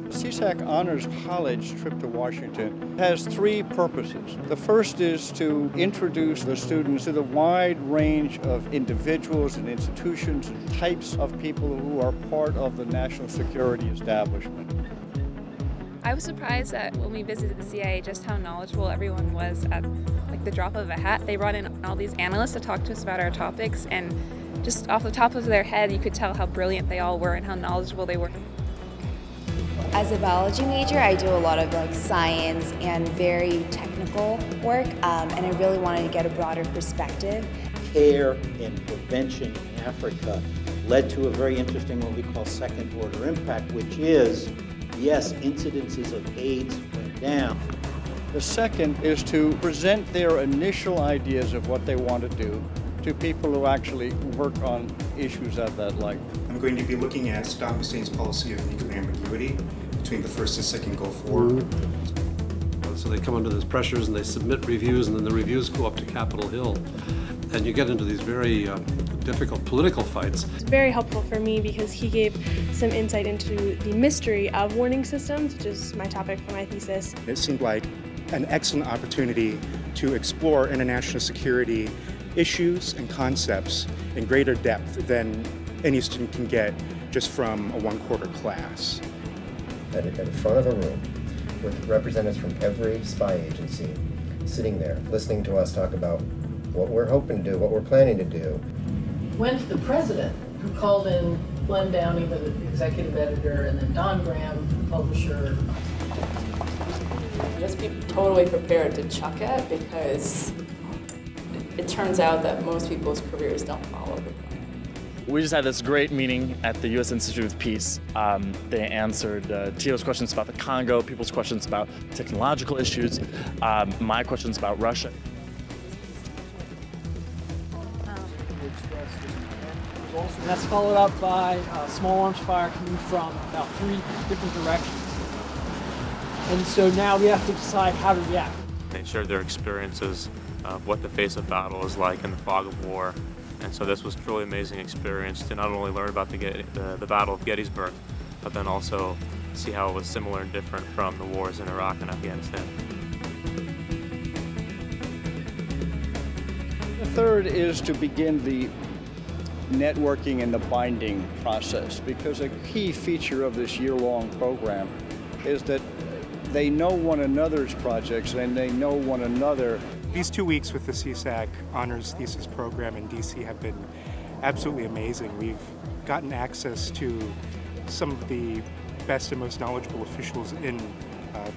CISAC Honors College trip to Washington has three purposes. The first is to introduce the students to the wide range of individuals and institutions and types of people who are part of the national security establishment. I was surprised that when we visited the CIA just how knowledgeable everyone was at the drop of a hat. They brought in all these analysts to talk to us about our topics, and just off the top of their head you could tell how brilliant they all were and how knowledgeable they were. As a biology major, I do a lot of science and very technical work, and I really wanted to get a broader perspective. Care and prevention in Africa led to a very interesting what we call second-order impact, which is, yes, incidences of AIDS went down. The second is to present their initial ideas of what they want to do to people who actually work on issues of that like. I'm going to be looking at Saddam Hussein's policy of nuclear ambiguity between the First and Second Gulf War. So they come under those pressures and they submit reviews, and then the reviews go up to Capitol Hill. And you get into these very difficult political fights. It's very helpful for me because he gave some insight into the mystery of warning systems, which is my topic for my thesis. It seemed like an excellent opportunity to explore international security issues and concepts in greater depth than any student can get just from a one-quarter class. At the front of the room with representatives from every spy agency sitting there listening to us talk about what we're hoping to do, what we're planning to do. Went to the president, who called in Glenn Downey, the executive editor, and then Don Graham, the publisher. Just be totally prepared to chuck it, because it turns out that most people's careers don't follow the plan. We just had this great meeting at the U.S. Institute of Peace. They answered Tio's questions about the Congo, people's questions about technological issues, my questions about Russia. And that's followed up by a small arms fire coming from about 3 different directions. And so now we have to decide how to react. They shared their experiences of what the face of battle is like in the fog of war. And so this was a truly amazing experience to not only learn about the Battle of Gettysburg, but then also see how it was similar and different from the wars in Iraq and Afghanistan. The third is to begin the networking and the binding process, because a key feature of this year-long program is that they know one another's projects and they know one another. These 2 weeks with the CISAC Honors Thesis program in DC have been absolutely amazing. We've gotten access to some of the best and most knowledgeable officials in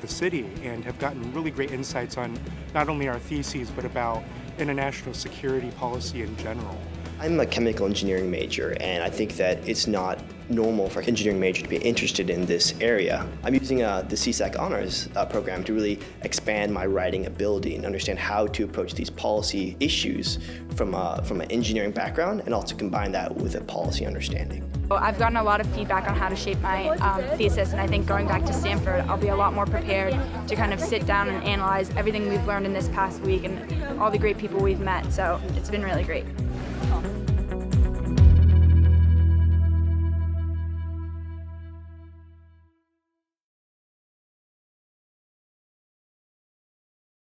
the city and have gotten really great insights on not only our theses but about international security policy in general. I'm a chemical engineering major, and I think that it's not normal for an engineering major to be interested in this area. I'm using the CISAC Honors program to really expand my writing ability and understand how to approach these policy issues from an engineering background, and also combine that with a policy understanding. I've gotten a lot of feedback on how to shape my thesis, and I think going back to Stanford, I'll be a lot more prepared to kind of sit down and analyze everything we've learned in this past week and all the great people we've met, so it's been really great.